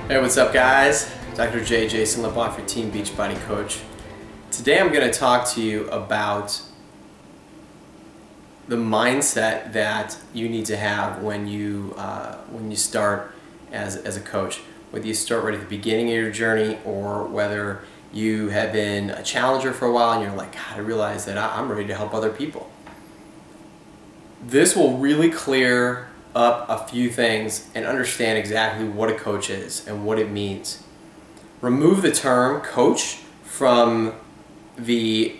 Hey, what's up guys? Dr. J, Jason LeBlanc, your Team Beachbody coach. Today I'm going to talk to you about the mindset that you need to have when you start as a coach. Whether you start right at the beginning of your journey or whether you have been a challenger for a while and you're like, God, I realize that I'm ready to help other people. This will really clear up a few things and understand exactly what a coach is and what it means. Remove the term coach from the,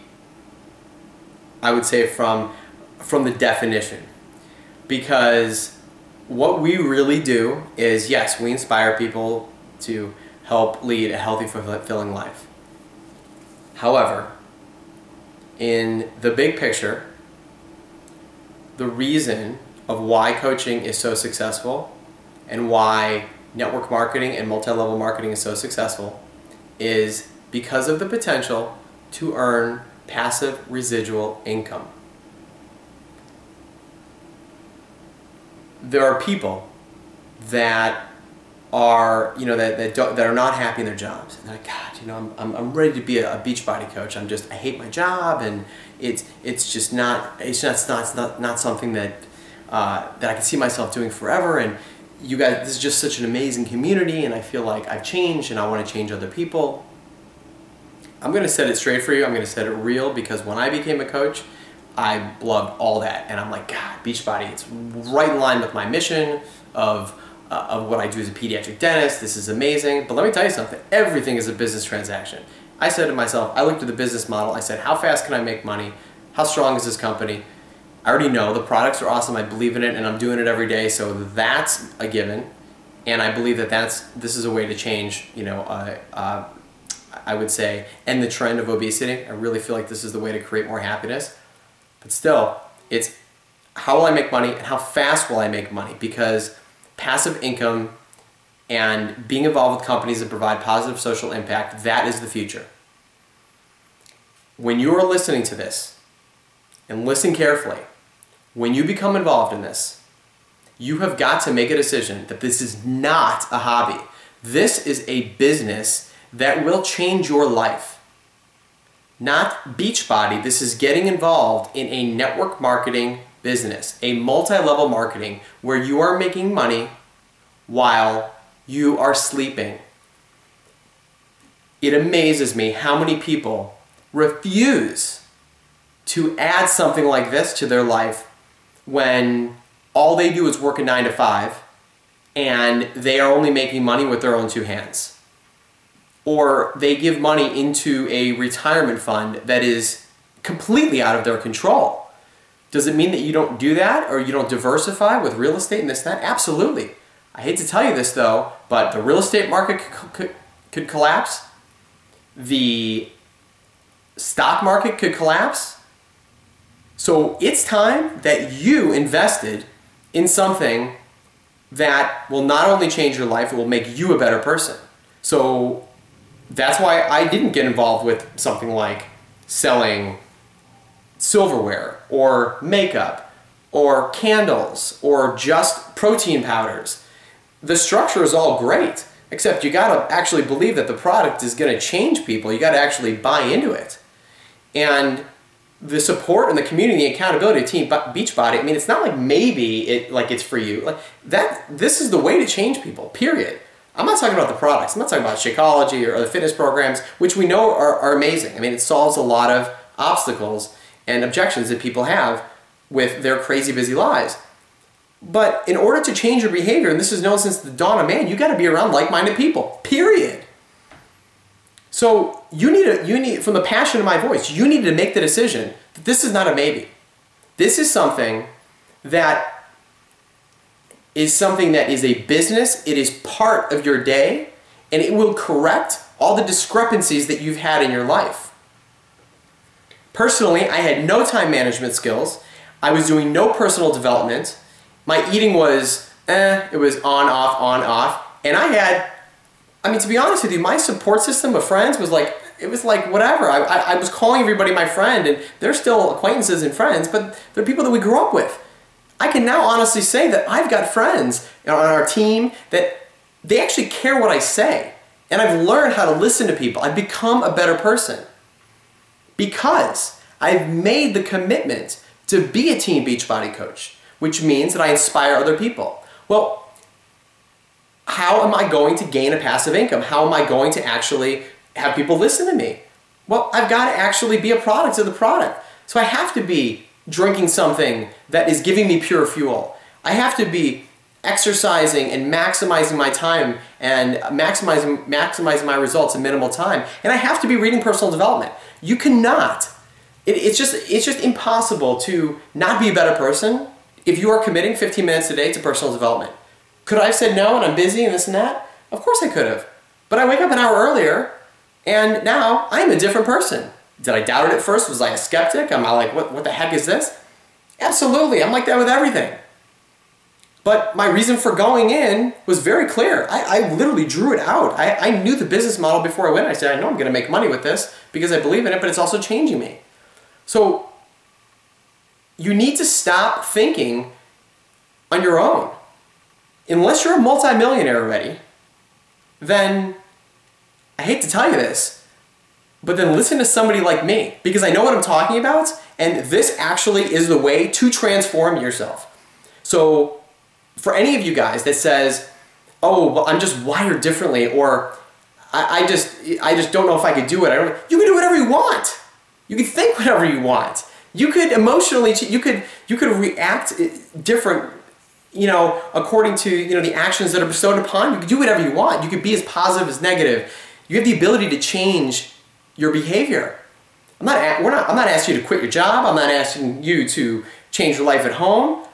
I would say from the definition, because what we really do is, yes, we inspire people to help lead a healthy, fulfilling life. However, in the big picture, the reason of why coaching is so successful and why network marketing and multi-level marketing is so successful is because of the potential to earn passive residual income. There are people that are, that are not happy in their jobs. And they're like, God, I'm ready to be a Beachbody coach. I hate my job, and it's not something that that I can see myself doing forever. And you guys, this is just such an amazing community, and I feel like I've changed and I want to change other people. I'm going to set it straight for you. I'm going to set it real, because when I became a coach, I loved all that, and I'm like, God, Beachbody, it's right in line with my mission of what I do as a pediatric dentist. This is amazing. But let me tell you something, everything is a business transaction. I said to myself, I looked at the business model, I said, how fast can I make money? How strong is this company? I already know the products are awesome, I believe in it, and I'm doing it every day, so that's a given. And I believe that this is a way to change, I would say, end the trend of obesity. I really feel like this is the way to create more happiness. But still, it's how will I make money and how fast will I make money? Because passive income and being involved with companies that provide positive social impact, that is the future. When you are listening to this, and listen carefully, when you become involved in this, you have got to make a decision that this is not a hobby. This is a business that will change your life. Not Beachbody, this is getting involved in a network marketing business, a multi-level marketing where you are making money while you are sleeping. It amazes me how many people refuse to add something like this to their life when all they do is work a 9 to 5 and they are only making money with their own two hands. Or they give money into a retirement fund that is completely out of their control. Does it mean that you don't do that or you don't diversify with real estate and this and that? Absolutely. I hate to tell you this though, but the real estate market could collapse. The stock market could collapse. So it's time that you invested in something that will not only change your life, it will make you a better person. So that's why I didn't get involved with something like selling silverware or makeup or candles or just protein powders. The structure is all great, except you gotta actually believe that the product is gonna change people. You gotta actually buy into it. And the support and the community, the accountability of Team Beachbody, I mean, it's not like maybe it's for you. Like this is the way to change people, period. I'm not talking about the products. I'm not talking about shakeology or the fitness programs, which we know are amazing. I mean, it solves a lot of obstacles and objections that people have with their crazy busy lives. But in order to change your behavior, and this is known since the dawn of man, you got to be around like-minded people, period. So you need, from the passion of my voice, you need to make the decision that this is not a maybe. This is something that is a business. It is part of your day, and it will correct all the discrepancies that you've had in your life. Personally, I had no time management skills. I was doing no personal development. My eating was, it was on, off, and I mean, to be honest with you, my support system of friends was like, it was like whatever. I was calling everybody my friend, and they're still acquaintances and friends, but they're people that we grew up with. I can now honestly say that I've got friends on our team that they actually care what I say. And I've learned how to listen to people. I've become a better person because I've made the commitment to be a team Beachbody coach, which means that I inspire other people. Well, how am I going to gain a passive income? How am I going to actually have people listen to me? Well, I've got to actually be a product of the product. So I have to be drinking something that is giving me pure fuel. I have to be exercising and maximizing my time and maximizing my results in minimal time. And I have to be reading personal development. You cannot. It's just impossible to not be a better person if you are committing 15 minutes a day to personal development. Could I have said no and I'm busy and this and that? Of course I could have. But I wake up an hour earlier and now I'm a different person. Did I doubt it at first? Was I a skeptic? Am I like, what the heck is this? Absolutely, I'm like that with everything. But my reason for going in was very clear. I literally drew it out. I knew the business model before I went. I said, I know I'm going to make money with this because I believe in it, but it's also changing me. So you need to stop thinking on your own. Unless you're a multimillionaire already, then I hate to tell you this, but then listen to somebody like me because I know what I'm talking about, and this actually is the way to transform yourself. So for any of you guys that says, oh, well, I'm just wired differently, or I just don't know if I could do it. You can do whatever you want. You can think whatever you want. You could emotionally, you could react different, according to, the actions that are bestowed upon you. You can do whatever you want. You could be as positive as negative. You have the ability to change your behavior. I'm not asking you to quit your job. I'm not asking you to change your life at home.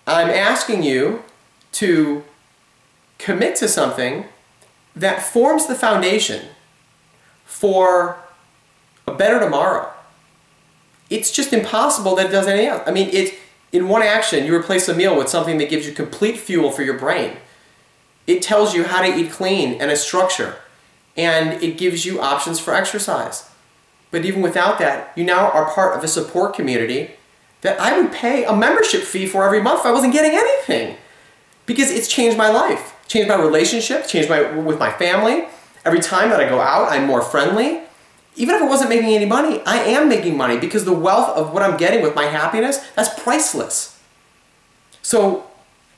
I'm asking you to commit to something that forms the foundation for a better tomorrow. It's just impossible that it does anything else. I mean, in one action, you replace a meal with something that gives you complete fuel for your brain. It tells you how to eat clean and a structure, and it gives you options for exercise. But even without that, you now are part of a support community that I would pay a membership fee for every month if I wasn't getting anything. Because it's changed my life, changed my relationship, changed with my family. Every time that I go out, I'm more friendly. Even if I wasn't making any money, I am making money because the wealth of what I'm getting with my happiness, that's priceless. So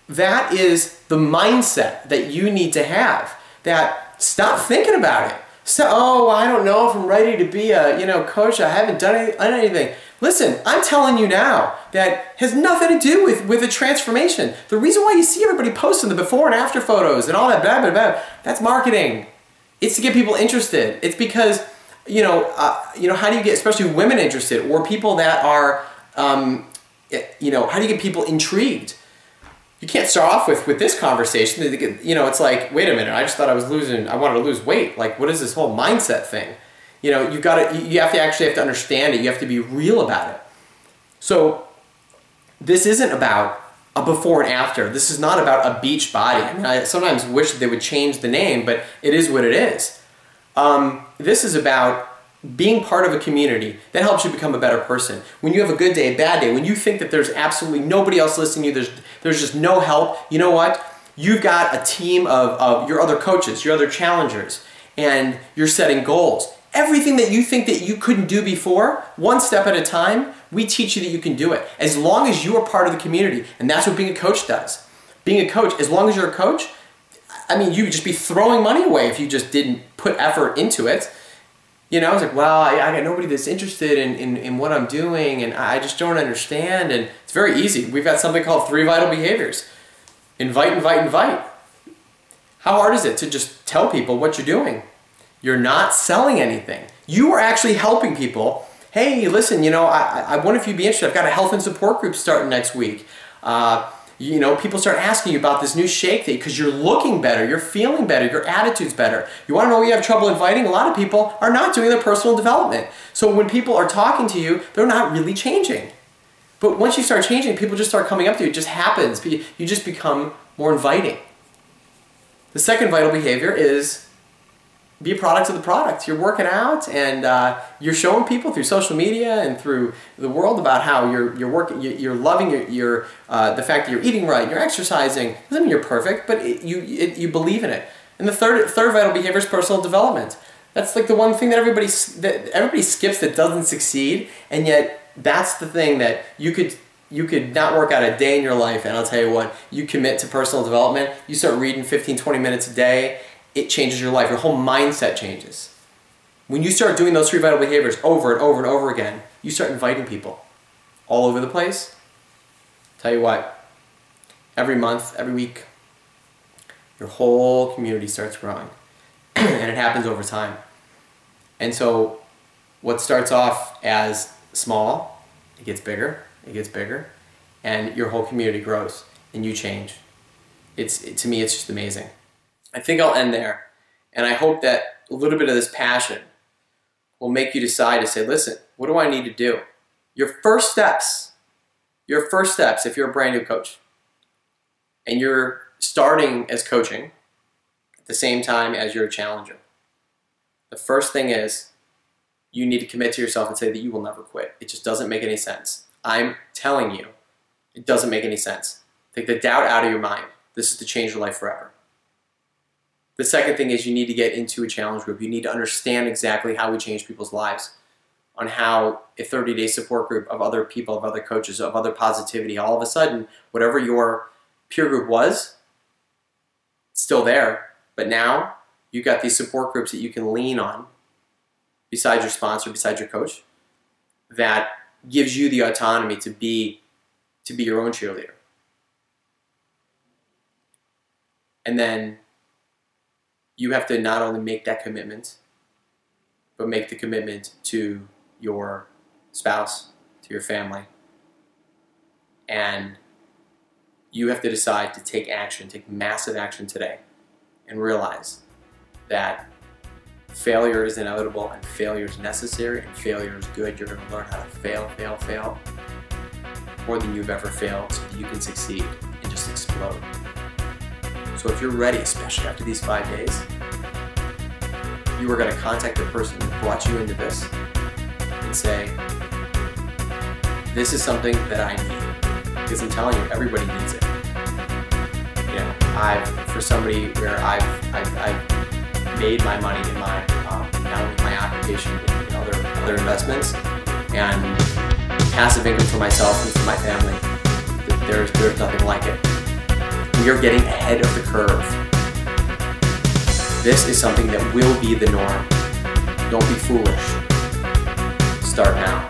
that is the mindset that you need to have. That stop thinking about it. So, oh, I don't know if I'm ready to be a coach. I haven't done anything. Listen, I'm telling you now that has nothing to do with a transformation. The reason why you see everybody posting the before and after photos and all that blah, blah, blah, that's marketing. It's to get people interested. It's because, how do you get especially women interested or people that are, how do you get people intrigued? You can't start off with this conversation. It's like, wait a minute, I just thought I wanted to lose weight. Like, what is this whole mindset thing? You have to actually have to understand it. You have to be real about it. So this isn't about a before and after. This is not about a Beachbody. I mean, I sometimes wish they would change the name, but it is what it is. This is about being part of a community that helps you become a better person. When you have a good day, a bad day, when you think that there's absolutely nobody else listening to you, there's just no help, you know what? You've got a team of your other coaches, your other challengers, and you're setting goals. Everything that you think that you couldn't do before, one step at a time, we teach you that you can do it. As long as you are part of the community, and that's what being a coach does. Being a coach, as long as you're a coach, I mean, you would just be throwing money away if you just didn't put effort into it. I was like, well, I got nobody that's interested in what I'm doing, and I just don't understand, and it's very easy. We've got something called 3 vital behaviors. Invite, invite, invite. How hard is it to just tell people what you're doing? You're not selling anything. You are actually helping people. Hey, listen, I wonder if you'd be interested. I've got a health and support group starting next week. People start asking you about this new shake thing because you're looking better, you're feeling better, your attitude's better. You want to know what you have trouble inviting? A lot of people are not doing their personal development. So when people are talking to you, they're not really changing. But once you start changing, people just start coming up to you. It just happens. You just become more inviting. The second vital behavior is Be a product of the product. You're working out and you're showing people through social media and through the world about how you're working. You're loving the fact that you're eating right, you're exercising. Doesn't mean you're perfect, but you believe in it. And the third vital behavior is personal development. That's like the one thing that everybody skips that doesn't succeed, and yet that's the thing that you could not work out a day in your life, and I'll tell you what, you commit to personal development, you start reading 15, 20 minutes a day, it changes your life. Your whole mindset changes. When you start doing those 3 vital behaviors over and over and over again, you start inviting people all over the place. Tell you what, every month, every week, your whole community starts growing. And it happens over time. And so what starts off as small, it gets bigger, and your whole community grows and you change. To me, it's just amazing. I think I'll end there, and I hope that a little bit of this passion will make you decide to say, listen, what do I need to do? Your first steps, if you're a brand new coach, and you're starting as coaching at the same time as you're a challenger, the first thing is you need to commit to yourself and say that you will never quit. It just doesn't make any sense. I'm telling you, it doesn't make any sense. Take the doubt out of your mind. This is to change your life forever. The second thing is you need to get into a challenge group. You need to understand exactly how we change people's lives, on how a 30-day support group of other people, of other coaches, of other positivity, all of a sudden, whatever your peer group was, it's still there. But now you've got these support groups that you can lean on besides your sponsor, besides your coach, that gives you the autonomy to be your own cheerleader. And then you have to not only make that commitment, but make the commitment to your spouse, to your family. And you have to decide to take action, take massive action today, and realize that failure is inevitable and failure is necessary and failure is good. You're going to learn how to fail more than you've ever failed so that you can succeed and just explode. So if you're ready, especially after these 5 days, you are going to contact the person that brought you into this and say, this is something that I need. Because I'm telling you, everybody needs it. You know, for somebody where I've made my money in my, not only my occupation, but in other investments, and passive income for myself and for my family, there's nothing like it. We are getting ahead of the curve. This is something that will be the norm. Don't be foolish. Start now.